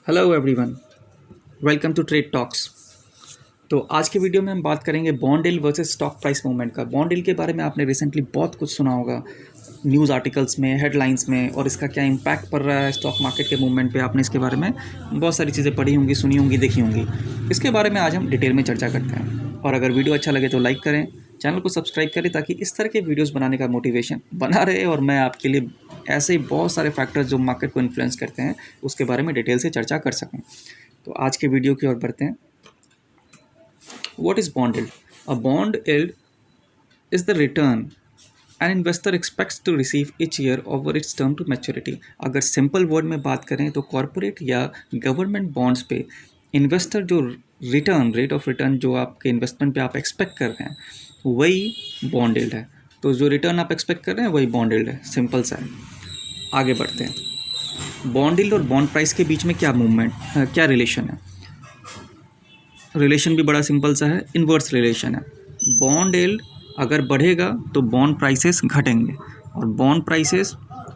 Hello everyone, welcome to trade talks. तो आज के वीडियो में हम बात करेंगे bond deal versus stock price movement का। बॉन्ड डील के बारे में आपने रिसेंटली बहुत कुछ सुना होगा न्यूज़ आर्टिकल्स में, हेडलाइंस में, और इसका क्या इम्पैक्ट पड़ रहा है स्टॉक मार्केट के मूवमेंट पे। आपने इसके बारे में बहुत सारी चीज़ें पढ़ी होंगी, सुनी होंगी, देखी होंगी। इसके बारे में आज हम डिटेल में चर्चा करते हैं। और अगर वीडियो अच्छा लगे तो लाइक करें, चैनल को सब्सक्राइब करें ताकि इस तरह के वीडियोस बनाने का मोटिवेशन बना रहे और मैं आपके लिए ऐसे ही बहुत सारे फैक्टर्स जो मार्केट को इन्फ्लुएंस करते हैं उसके बारे में डिटेल से चर्चा कर सकूं। तो आज के वीडियो की ओर बढ़ते हैं। What is bond yield? A bond yield is the return an investor expects to receive each year over its term to maturity. अगर सिंपल वर्ड में बात करें तो कॉरपोरेट या गवर्नमेंट बॉन्ड्स पे इन्वेस्टर जो रिटर्न, रेट ऑफ रिटर्न जो आपके इन्वेस्टमेंट पे आप एक्सपेक्ट कर रहे हैं वही बॉन्ड यील्ड है। तो जो रिटर्न आप एक्सपेक्ट कर रहे हैं वही बॉन्ड यील्ड है। सिंपल सा है। आगे बढ़ते हैं। बॉन्ड यील्ड और बॉन्ड प्राइस के बीच में क्या क्या रिलेशन है? रिलेशन भी बड़ा सिंपल सा है, इन्वर्स रिलेशन है। बॉन्ड यील्ड अगर बढ़ेगा तो बॉन्ड प्राइसेस घटेंगे, और बॉन्ड प्राइसेस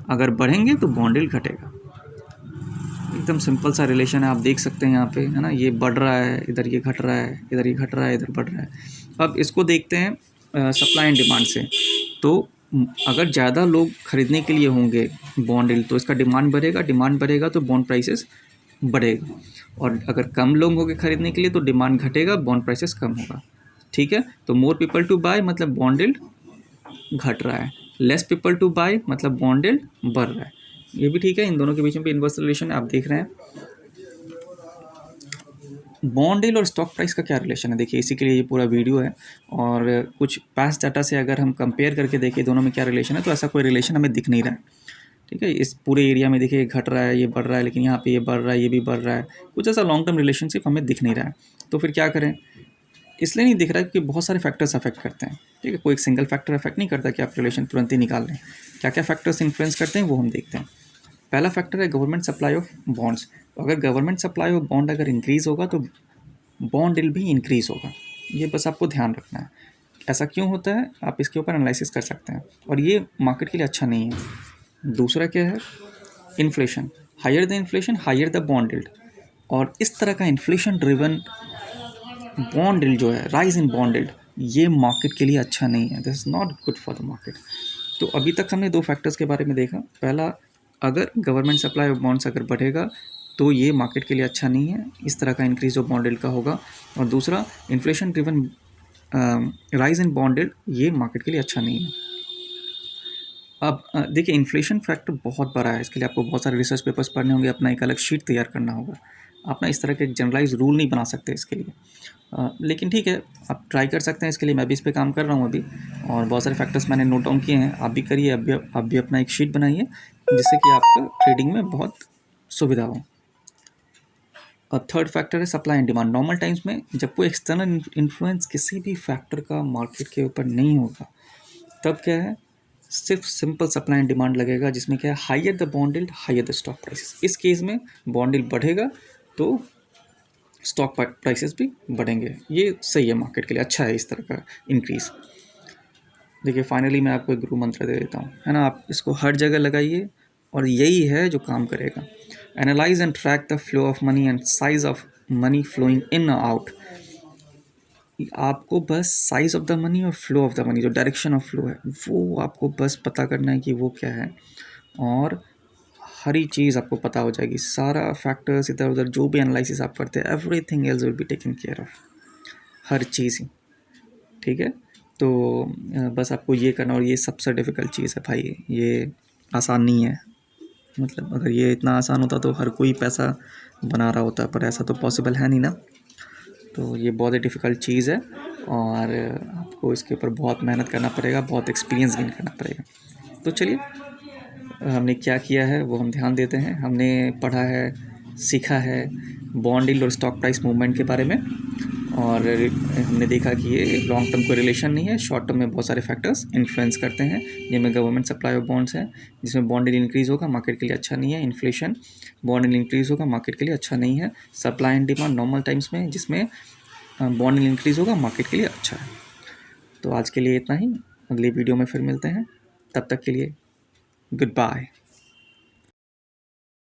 अगर बढ़ेंगे तो बॉन्ड यील्ड घटेगा। एकदम सिंपल सा रिलेशन है, आप देख सकते हैं यहाँ पे, है ना। ये बढ़ रहा है, इधर ये घट रहा है, इधर ये घट रहा है, इधर बढ़ रहा है। अब इसको देखते हैं सप्लाई एंड डिमांड से। तो अगर ज़्यादा लोग खरीदने के लिए होंगे बॉन्ड यील्ड तो इसका डिमांड बढ़ेगा, डिमांड बढ़ेगा तो बॉन्ड प्राइसेस बढ़ेगा। और अगर कम लोग होंगे खरीदने के लिए तो डिमांड घटेगा, बॉन्ड प्राइसेस कम होगा। ठीक है। तो मोर पीपल टू बाय मतलब बॉन्ड यील्ड घट रहा है, लेस पीपल टू बाय मतलब बॉन्ड यील्ड बढ़ रहा है। ये भी ठीक है, इन दोनों के बीच में भी इन्वर्स रिलेशन है, आप देख रहे हैं। बॉन्ड यील्ड और स्टॉक प्राइस का क्या रिलेशन है, देखिए इसी के लिए ये पूरा वीडियो है। और कुछ पास्ट डाटा से अगर हम कंपेयर करके देखें दोनों में क्या रिलेशन है तो ऐसा कोई रिलेशन हमें दिख नहीं रहा है। ठीक है। इस पूरे एरिया में देखिए घट रहा है, ये बढ़ रहा है, लेकिन यहाँ पे ये बढ़ रहा है, ये भी बढ़ रहा है। कुछ ऐसा लॉन्ग टर्म रिलेशनशिप हमें दिख नहीं रहा है। तो फिर क्या करें? इसलिए नहीं दिख रहा है क्योंकि बहुत सारे फैक्टर्स अफेक्ट करते हैं। ठीक है। कोई एक सिंगल फैक्टर अफेक्ट नहीं करता कि आप रिलेशन तुरंत ही निकाल लें। क्या क्या फैक्टर्स इन्फ्लुएंस करते हैं वो हम देखते हैं। पहला फैक्टर है गवर्नमेंट सप्लाई ऑफ बॉन्ड्स। तो अगर गवर्नमेंट सप्लाई ऑफ बॉन्ड अगर इंक्रीज़ होगा तो बॉन्ड यील्ड भी इंक्रीज़ होगा। ये बस आपको ध्यान रखना है। ऐसा क्यों होता है आप इसके ऊपर एनालिसिस कर सकते हैं, और ये मार्केट के लिए अच्छा नहीं है। दूसरा क्या है? Inflation. Higher the inflation higher the bond yield. और इस तरह का इन्फ्लेशन ड्रिवन बॉन्ड यील्ड जो है, राइज इन बॉन्ड यील्ड, ये मार्केट के लिए अच्छा नहीं है। This is not good for the market. तो अभी तक हमने दो फैक्टर्स के बारे में देखा। पहला, अगर गवर्नमेंट सप्लाई ऑफ बॉन्ड्स अगर बढ़ेगा तो ये मार्केट के लिए अच्छा नहीं है, इस तरह का इंक्रीज ऑफ बॉन्ड यील्ड का होगा। और दूसरा, inflation driven rise in bond yield, ये मार्केट के लिए अच्छा नहीं है। अब देखिए इन्फ्लेशन फैक्टर बहुत बड़ा है, इसके लिए आपको बहुत सारे रिसर्च पेपर्स पढ़ने होंगे, अपना एक अलग शीट तैयार करना होगा। आप ना इस तरह के जनरलाइज रूल नहीं बना सकते इसके लिए। लेकिन ठीक है, आप ट्राई कर सकते हैं। इसके लिए मैं भी इस पे काम कर रहा हूँ अभी, और बहुत सारे फैक्टर्स मैंने नोट डाउन किए हैं। आप भी करिए, आप भी अपना एक शीट बनाइए जिससे कि आपका ट्रेडिंग में बहुत सुविधा हो। अब थर्ड फैक्टर है supply and demand. Normal times में जब कोई एक्सटर्नल इन्फ्लुएंस किसी भी फैक्टर का मार्केट के ऊपर नहीं होगा तब क्या है, सिर्फ सिंपल सप्लाई एंड डिमांड लगेगा, जिसमें क्या है, higher the bond yield higher the stock prices. इस केस में बॉन्ड यील्ड बढ़ेगा तो स्टॉक प्राइसेस भी बढ़ेंगे। ये सही है, मार्केट के लिए अच्छा है इस तरह का इंक्रीज। देखिए फाइनली मैं आपको एक गुरु मंत्र दे देता हूँ, है ना। आप इसको हर जगह लगाइए और यही है जो काम करेगा। Analyse and track the flow of money and size of money flowing in out. आपको बस साइज ऑफ द मनी और फ्लो ऑफ द मनी, जो डायरेक्शन ऑफ फ्लो है, वो आपको बस पता करना है कि वो क्या है, और हर ही चीज़ आपको पता हो जाएगी। सारा फैक्टर्स इधर उधर जो भी एनालिसिस आप करते हैं, everything else will be taken care of, हर चीज़ ही। ठीक है। तो बस आपको ये करना, और ये सबसे डिफ़िकल्ट चीज़ है भाई, ये आसान नहीं है। मतलब अगर ये इतना आसान होता तो हर कोई पैसा बना रहा होता, पर ऐसा तो पॉसिबल है नहीं ना। तो ये बहुत ही डिफ़िकल्ट चीज़ है, और आपको इसके ऊपर बहुत मेहनत करना पड़ेगा, बहुत एक्सपीरियंस गेन करना पड़ेगा। तो चलिए, हमने क्या किया है वो हम ध्यान देते हैं। हमने पढ़ा है, सीखा है बॉन्ड यील्ड और स्टॉक प्राइस मूवमेंट के बारे में, और हमने देखा कि ये लॉन्ग टर्म कोई रिलेशन नहीं है, शॉर्ट टर्म में बहुत सारे फैक्टर्स इन्फ्लुएंस करते हैं, जिनमें गवर्नमेंट सप्लाई ऑफ बॉन्ड्स है, जिसमें बॉन्ड यील्ड इंक्रीज़ होगा मार्केट के लिए अच्छा नहीं है। इन्फ्लेशन, बॉन्ड यील्ड इंक्रीज़ होगा मार्केट के लिए अच्छा नहीं है। Supply and demand normal times में, जिसमें बॉन्ड यील्ड इंक्रीज़ होगा मार्केट के लिए अच्छा है। तो आज के लिए इतना ही, अगली वीडियो में फिर मिलते हैं, तब तक के लिए गुड बाय।